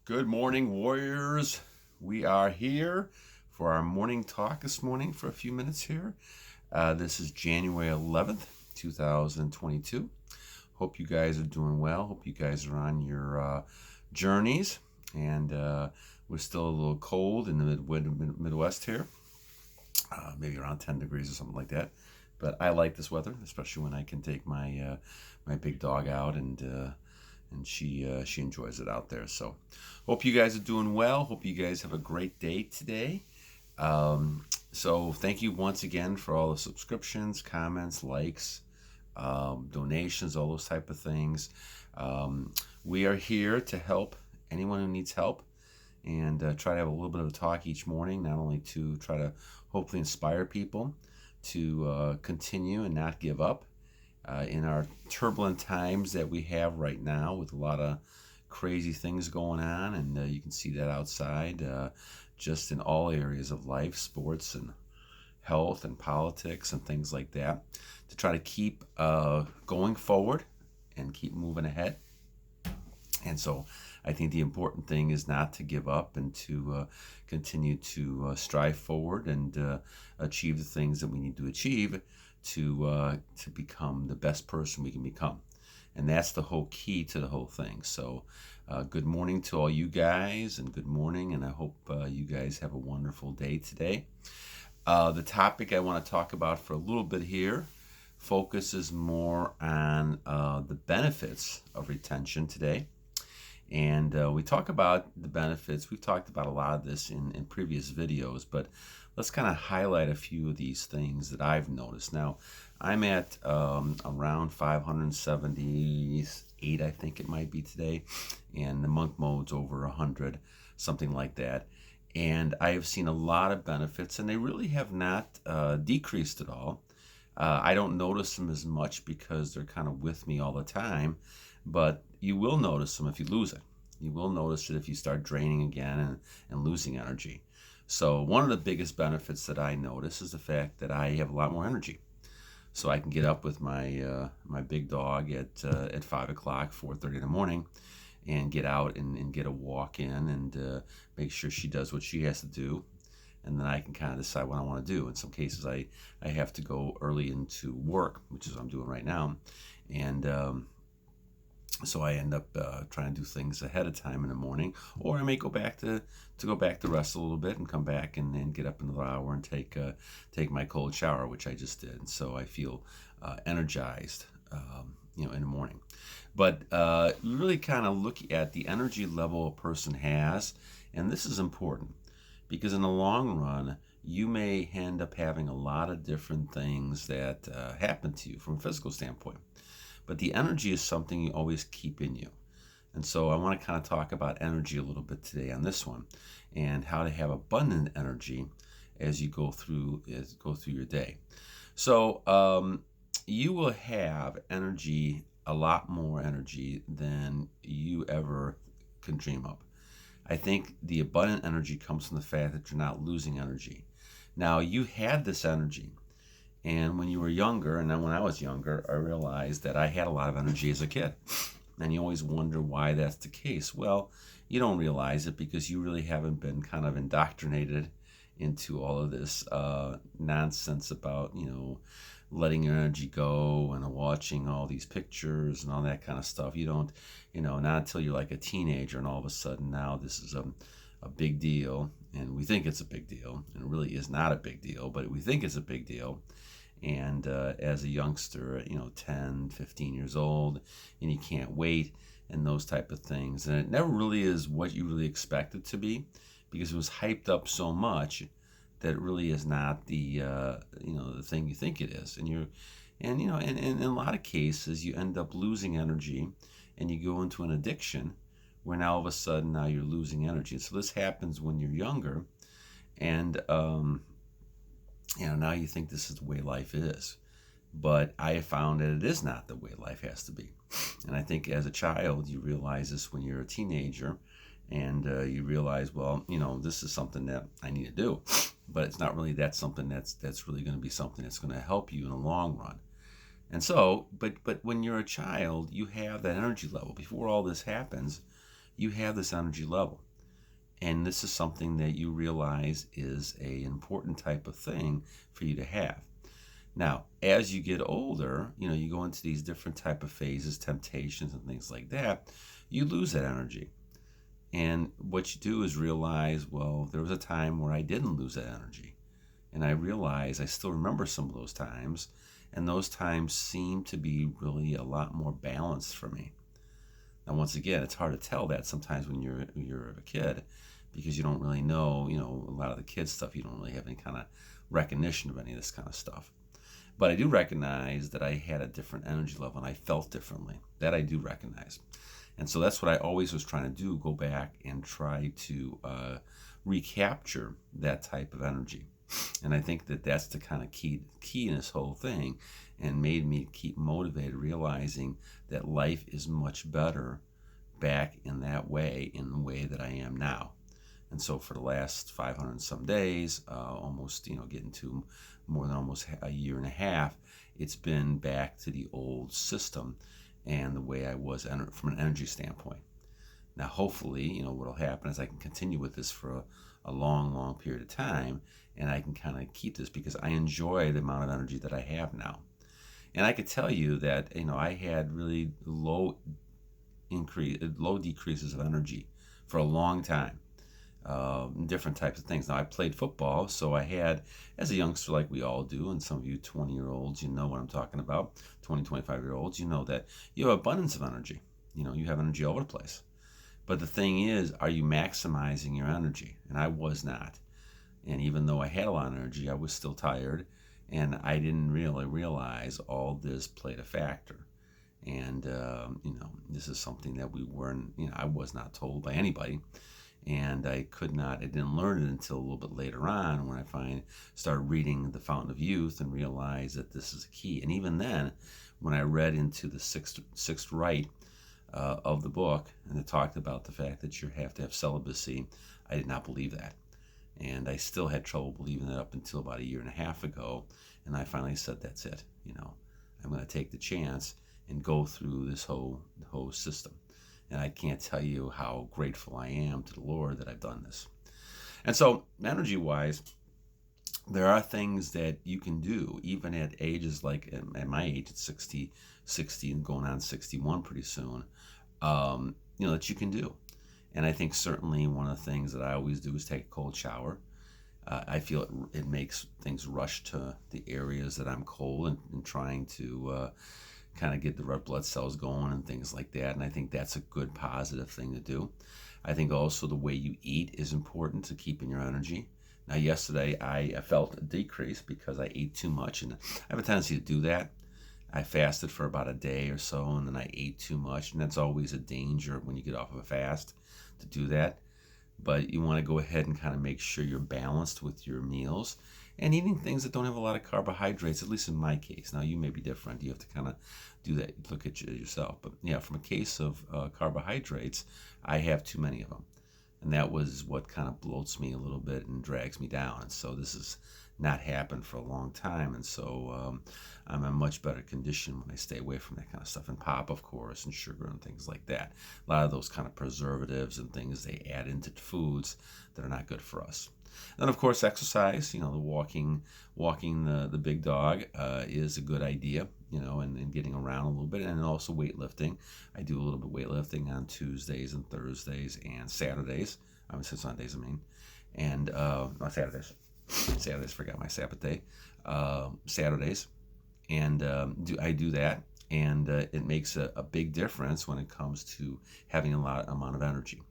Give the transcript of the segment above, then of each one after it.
Good morning, warriors. We are here for our morning talk this morning for a few minutes here. This is January 11th, 2022. Hope you guys are doing well. Hope you guys are on your journeys. And we're still a little cold in the Midwest here, maybe around 10 degrees or something like that. But I like this weather, especially when I can take my big dog out and she enjoys it out there. So, hope you guys are doing well. Hope you guys have a great day today. So thank you once again for all the subscriptions, comments, likes, donations, all those type of things. We are here to help anyone who needs help and try to have a little bit of a talk each morning, not only to try to hopefully inspire people to continue and not give up in our turbulent times that we have right now with a lot of crazy things going on. And you can see that outside just in all areas of life, sports and health and politics and things like that, to try to keep going forward and keep moving ahead. And so I think the important thing is not to give up and to continue to strive forward and achieve the things that we need to achieve to become the best person we can become. And that's the whole key to the whole thing. So good morning to all you guys, and good morning, and I hope you guys have a wonderful day today. The topic I want to talk about for a little bit here focuses more on the benefits of retention today. And we talk about the benefits. We've talked about a lot of this in previous videos, but let's kind of highlight a few of these things that I've noticed. Now, I'm at around 578, I think it might be today, and the monk mode's over 100, something like that. And I have seen a lot of benefits, and they really have not decreased at all. I don't notice them as much because they're kind of with me all the time, but you will notice them if you lose it. You will notice it if you start draining again and losing energy. So one of the biggest benefits that I notice is the fact that I have a lot more energy. So I can get up with my big dog at 5 o'clock, 4:30 in the morning, and get out and get a walk in and make sure she does what she has to do. And then I can kind of decide what I want to do. In some cases, I have to go early into work, which is what I'm doing right now. And so I end up trying to do things ahead of time in the morning, or I may go back to rest a little bit and come back and then get up in another hour and take my cold shower, which I just did. So I feel energized, in the morning. But really kind of look at the energy level a person has, and this is important because in the long run, you may end up having a lot of different things that happen to you from a physical standpoint. But the energy is something you always keep in you. And so I want to kind of talk about energy a little bit today on this one, and how to have abundant energy as you go through your day. So you will have energy, a lot more energy than you ever can dream of. I think the abundant energy comes from the fact that you're not losing energy. Now, you had this energy, and when you were younger, and then when I was younger, I realized that I had a lot of energy as a kid. And you always wonder why that's the case. Well, you don't realize it because you really haven't been kind of indoctrinated into all of this nonsense about, letting your energy go and watching all these pictures and all that kind of stuff. You don't, not until you're like a teenager and all of a sudden now this is a big deal, and we think it's a big deal, and it really is not a big deal, but we think it's a big deal. And as a youngster, 10, 15 years old, and you can't wait, and those type of things. And it never really is what you really expect it to be, because it was hyped up so much that it really is not the thing you think it is. And in a lot of cases, you end up losing energy, and you go into an addiction where now all of a sudden now you're losing energy. And so this happens when you're younger, and now you think this is the way life is. But I have found that it is not the way life has to be. And I think as a child, you realize this when you're a teenager, and you realize, well, this is something that I need to do. But it's not really something that's really going to be something that's going to help you in the long run. And so, but when you're a child, you have that energy level. Before all this happens, you have this energy level. And this is something that you realize is an important type of thing for you to have. Now, as you get older, you go into these different type of phases, temptations and things like that, you lose that energy. And what you do is realize, well, there was a time where I didn't lose that energy. And I realize I still remember some of those times, and those times seem to be really a lot more balanced for me. Now, once again, it's hard to tell that sometimes when you're a kid, because you don't really know, a lot of the kid stuff, you don't really have any kind of recognition of any of this kind of stuff. But I do recognize that I had a different energy level and I felt differently. That I do recognize. And so that's what I always was trying to do, go back and try to recapture that type of energy. And I think that that's the kind of key in this whole thing, and made me keep motivated, realizing that life is much better back in that way, in the way that I am now. And so for the last 500 and some days, almost, getting to more than almost a year and a half, it's been back to the old system and the way I was from an energy standpoint. Now, hopefully, what will happen is I can continue with this for a long, long period of time, and I can kind of keep this because I enjoy the amount of energy that I have now. And I could tell you that, I had really low decreases of energy for a long time. Different types of things. Now, I played football, so I had, as a youngster like we all do, and some of you 20-year-olds, you know what I'm talking about, 20, 25-year-olds, you know that you have abundance of energy. You have energy all over the place. But the thing is, are you maximizing your energy? And I was not. And even though I had a lot of energy, I was still tired, and I didn't really realize all this played a factor. And, this is something that we weren't, I was not told by anybody. And I didn't learn it until a little bit later on, when I started reading The Fountain of Youth and realized that this is a key. And even then, when I read into the sixth rite of the book, and it talked about the fact that you have to have celibacy, I did not believe that. And I still had trouble believing it up until about a year and a half ago. And I finally said, that's it. I'm going to take the chance and go through this whole system. And I can't tell you how grateful I am to the Lord that I've done this. And so, energy-wise, there are things that you can do, even at ages like at my age, at 60 and going on 61 pretty soon, that you can do. And I think certainly one of the things that I always do is take a cold shower. I feel it makes things rush to the areas that I'm cold, and trying to kind of get the red blood cells going and things like that. And I think that's a good positive thing to do. I think also the way you eat is important to keeping your energy. Now, yesterday I felt a decrease because I ate too much, and I have a tendency to do that. I fasted for about a day or so, and then I ate too much, and that's always a danger when you get off of a fast to do that. But you want to go ahead and kind of make sure you're balanced with your meals and eating things that don't have a lot of carbohydrates, at least in my case. Now, you may be different. You have to kind of do that, look at yourself. But yeah, from a case of carbohydrates, I have too many of them. And that was what kind of bloats me a little bit and drags me down. And so this has not happened for a long time. And so I'm in much better condition when I stay away from that kind of stuff. And pop, of course, and sugar and things like that. A lot of those kind of preservatives and things they add into foods that are not good for us. Then, of course, exercise. The walking the big dog is a good idea, and getting around a little bit. And also weightlifting. I do a little bit of weightlifting on Tuesdays and Thursdays and Saturdays. I would say Sundays, and not Saturdays. Saturdays, forgot my Sabbath day. Saturdays, and I do that, and it makes a big difference when it comes to having amount of energy.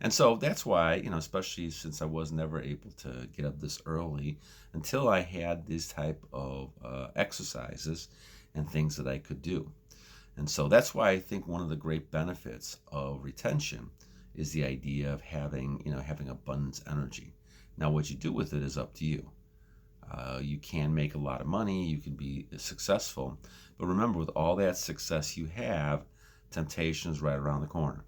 And so that's why, especially since I was never able to get up this early until I had these type of exercises and things that I could do. And so that's why I think one of the great benefits of retention is the idea of having abundance energy. Now, what you do with it is up to you. You can make a lot of money, you can be successful, but remember, with all that success you have, temptation is right around the corner.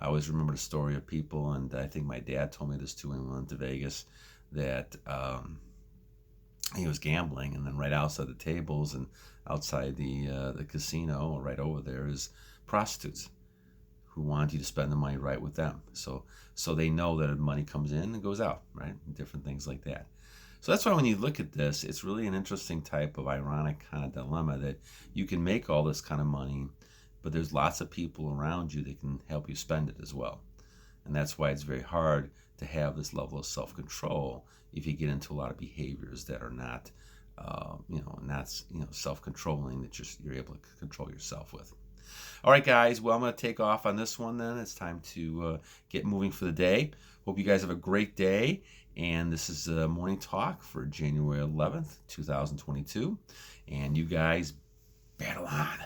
I always remember the story of people, and I think my dad told me this too when we went to Vegas, that he was gambling, and then right outside the tables and outside the casino, right over there, is prostitutes who want you to spend the money right with them. So they know that money comes in and goes out, right? And different things like that. So that's why when you look at this, it's really an interesting type of ironic kind of dilemma that you can make all this kind of money, but there's lots of people around you that can help you spend it as well. And that's why it's very hard to have this level of self-control if you get into a lot of behaviors that are not, self-controlling, that you're able to control yourself with. All right, guys. Well, I'm going to take off on this one then. It's time to get moving for the day. Hope you guys have a great day. And this is Morning Talk for January 11th, 2022. And you guys battle on.